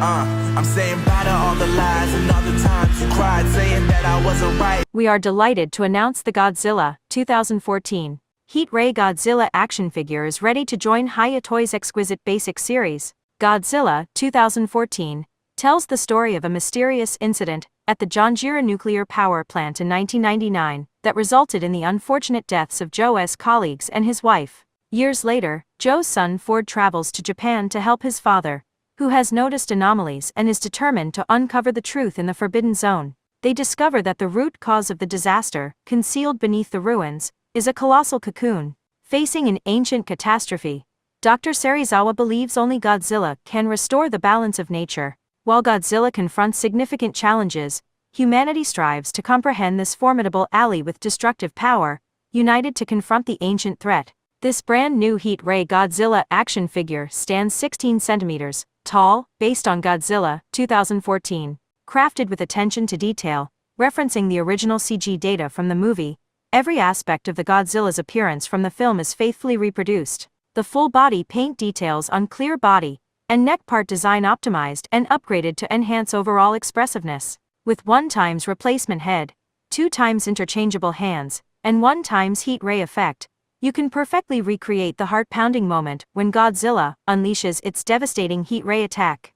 I'm saying bye to all the lies and all the times you cried saying that I wasn't right. We are delighted to announce the Godzilla 2014 Heat Ray Godzilla action figure is ready to join Hiya Toys' exquisite basic series. Godzilla 2014 tells the story of a mysterious incident at the Jonjira nuclear power plant in 1999 that resulted in the unfortunate deaths of Joe's colleagues and his wife. Years later, Joe's son Ford travels to Japan to help his father, who has noticed anomalies and is determined to uncover the truth in the Forbidden Zone. They discover that the root cause of the disaster, concealed beneath the ruins, is a colossal cocoon. Facing an ancient catastrophe, Dr. Serizawa believes only Godzilla can restore the balance of nature. While Godzilla confronts significant challenges, humanity strives to comprehend this formidable ally with destructive power, united to confront the ancient threat. This brand new Heat Ray Godzilla action figure stands 16 centimeters tall, based on Godzilla 2014. Crafted with attention to detail, referencing the original CG data from the movie, every aspect of the Godzilla's appearance from the film is faithfully reproduced. The full body paint details on clear body and neck part design optimized and upgraded to enhance overall expressiveness. With 1x replacement head, 2x interchangeable hands, and 1x heat ray effect, you can perfectly recreate the heart-pounding moment when Godzilla unleashes its devastating heat ray attack.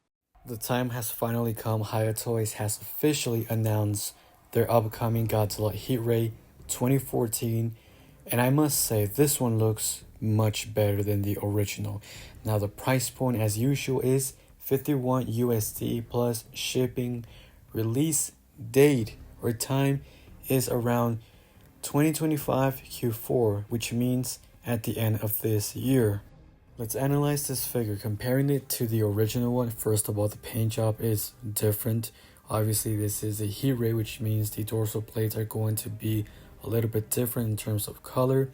The time has finally come. Hiya Toys has officially announced their upcoming Godzilla Heat Ray 2014, and I must say this one looks much better than the original. Now the price point as usual is 51 USD plus shipping. Release date or time is around 2025 Q4, which means at the end of this year. Let's analyze this figure, comparing it to the original one. First of all, the paint job is different. Obviously, this is a heat ray, which means the dorsal plates are going to be a little bit different in terms of color.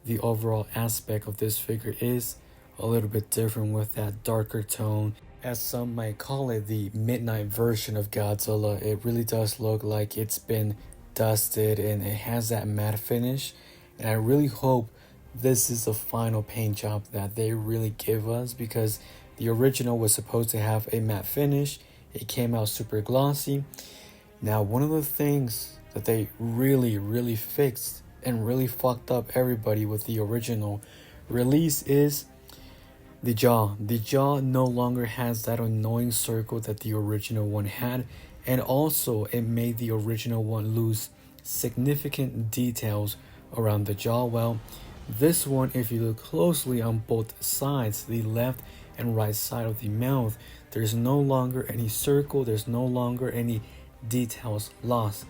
The overall aspect of this figure is a little bit different with that darker tone. As some might call it, the midnight version of Godzilla. It really does look like it's been dusted and it has that matte finish. And I really hope this is the final paint job that they really give us, because the original was supposed to have a matte finish. It came out super glossy. Now, one of the things that they really fixed and really fucked up everybody with the original release is the jaw. The jaw no longer has that annoying circle that the original one had, and also it made the original one lose significant details around the jaw. Well, this one, if you look closely on both sides, the left and right side of the mouth, there's no longer any circle, there's no longer any details lost.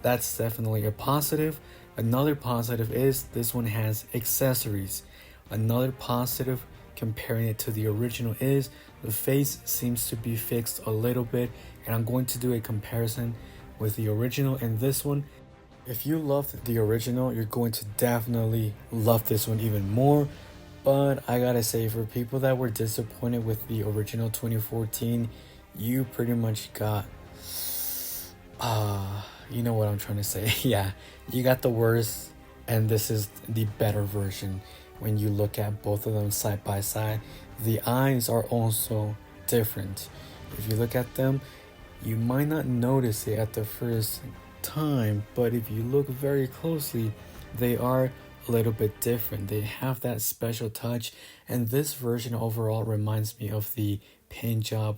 That's definitely a positive. Another positive is this one has accessories. Another positive comparing it to the original is the face seems to be fixed a little bit, and I'm going to do a comparison with the original and this one. If you loved the original, you're going to definitely love this one even more. But I gotta say, for people that were disappointed with the original 2014, you pretty much got you know what I'm trying to say. Yeah, you got the worst, and this is the better version. When you look at both of them side by side, the eyes are also different. If you look at them, you might not notice it at the first time, but if you look very closely, they are a little bit different. They have that special touch, and this version overall reminds me of the paint job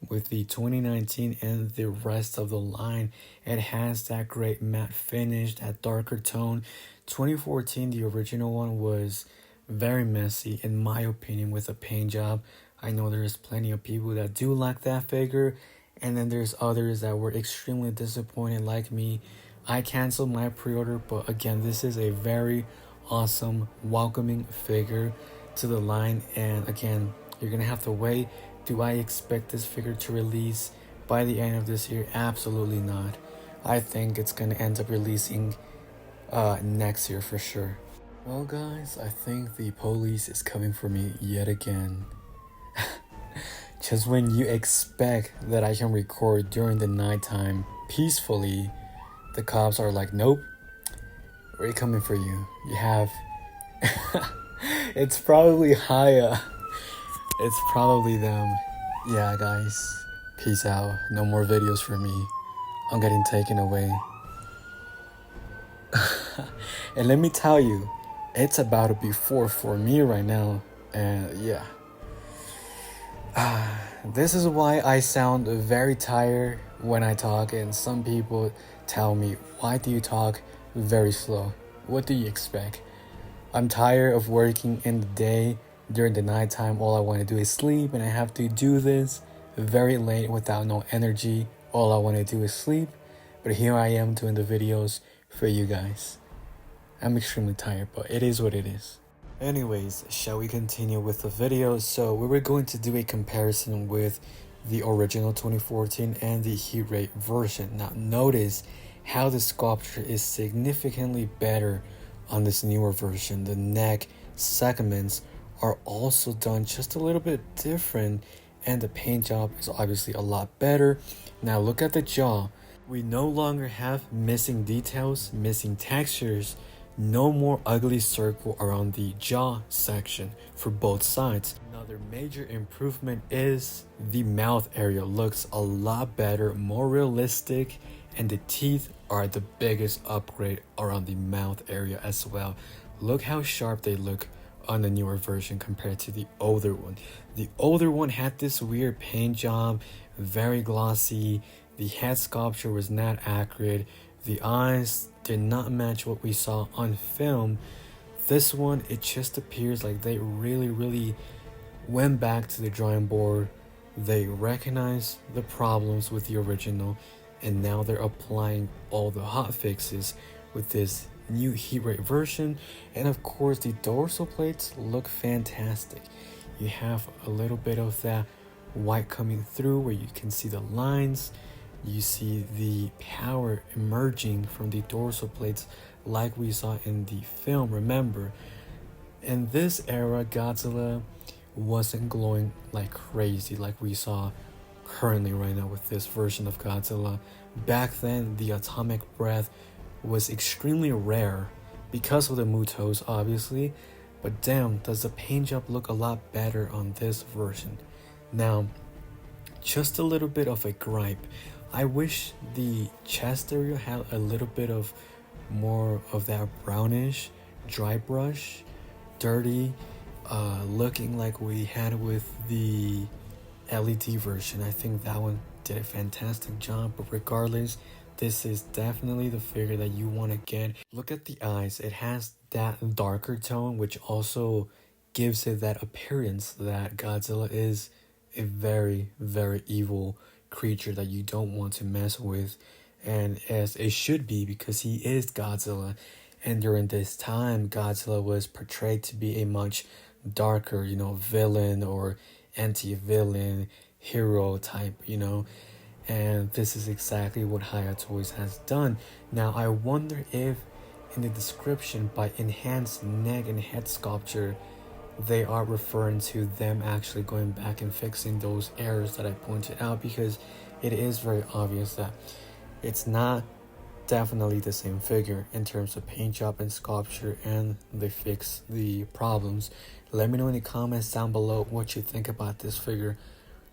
with the 2019 and the rest of the line. It has that great matte finish, that darker tone. 2014, the original one, was very messy in my opinion with the paint job. I know there's plenty of people that do like that figure, and then there's others that were extremely disappointed like me. I canceled my pre-order, but again, this is a very awesome, welcoming figure to the line, and again, you're gonna have to wait. Do I expect this figure to release by the end of this year? Absolutely not. I think it's gonna end up releasing next year for sure. Well guys, I think the police is coming for me yet again. Just when you expect that I can record during the nighttime peacefully, the cops are like, nope, we're coming for you. You have it's probably Hiya. It's probably them. Yeah guys, Peace out. No more videos for me. I'm getting taken away. And let me tell you, it's about to be 4 for me right now. And yeah. This is why I sound very tired when I talk, and some people tell me, why do you talk very slow? What do you expect? I'm tired of working in the day. During the nighttime, all I want to do is sleep, and I have to do this very late without no energy. All I want to do is sleep, but here I am doing the videos for you guys. I'm extremely tired, but it is what it is. Anyways, shall we continue with the video? So we were going to do a comparison with the original 2014 and the heat rate version. Now notice how the sculpture is significantly better on this newer version. The neck segments are also done just a little bit different, and the paint job is obviously a lot better. Now look at the jaw. We no longer have missing details, missing textures. No more ugly circle around the jaw section for both sides. Another major improvement is the mouth area looks a lot better, more realistic, and the teeth are the biggest upgrade around the mouth area as well. Look how sharp they look on the newer version compared to the older one. The older one had this weird paint job, very glossy. The head sculpture was not accurate. The eyes did not match what we saw on film. This one, it just appears like they really went back to the drawing board. They recognized the problems with the original, and now they're applying all the hot fixes with this new heat rate version. And of course, the dorsal plates look fantastic. You have a little bit of that white coming through where you can see the lines. You see the power emerging from the dorsal plates like we saw in the film. Remember, in this era, Godzilla wasn't glowing like crazy like we saw currently right now with this version of Godzilla. Back then, the atomic breath was extremely rare because of the Mutos, obviously. But damn, does the paint job look a lot better on this version. Now, just a little bit of a gripe. I wish the chest area had a little bit of more of that brownish, dry brush, dirty, looking like we had with the LED version. I think that one did a fantastic job, but regardless, this is definitely the figure that you want to get. Look at the eyes. It has that darker tone, which also gives it that appearance that Godzilla is a very evil creature that you don't want to mess with, and as it should be, because he is Godzilla. And during this time, Godzilla was portrayed to be a much darker, villain or anti-villain hero type, and this is exactly what Hiya Toys has done. Now I wonder if in the description by enhanced neck and head sculpture they are referring to them actually going back and fixing those errors that I pointed out, because it is very obvious that it's not definitely the same figure in terms of paint job and sculpture, and they fix the problems. Let me know in the comments down below what you think about this figure.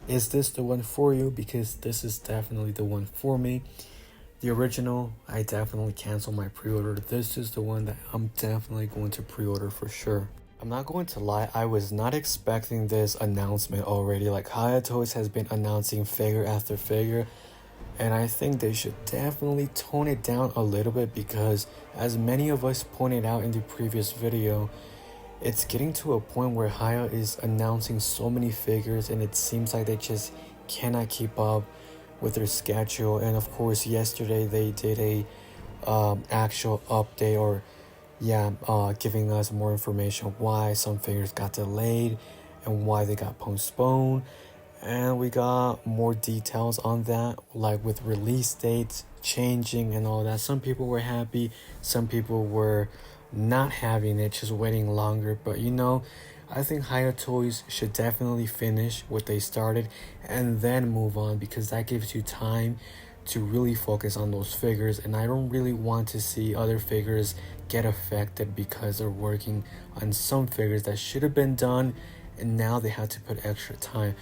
Is this the one for you? Because this is definitely the one for me. The original, I definitely canceled my pre-order. This is the one that I'm definitely going to pre-order for sure. I'm not going to lie, I was not expecting this announcement already. Like, Hiya Toys has been announcing figure after figure, and I think they should definitely tone it down a little bit, because as many of us pointed out in the previous video, it's getting to a point where Hiya is announcing so many figures and it seems like they just cannot keep up with their schedule. And of course, yesterday they did a actual update, or giving us more information why some figures got delayed and why they got postponed, and we got more details on that, like with release dates changing and all that. Some people were happy, some people were not having it, just waiting longer. But I think Hiya Toys should definitely finish what they started and then move on, because that gives you time to really focus on those figures. And I don't really want to see other figures get affected because they're working on some figures that should have been done and now they have to put extra time.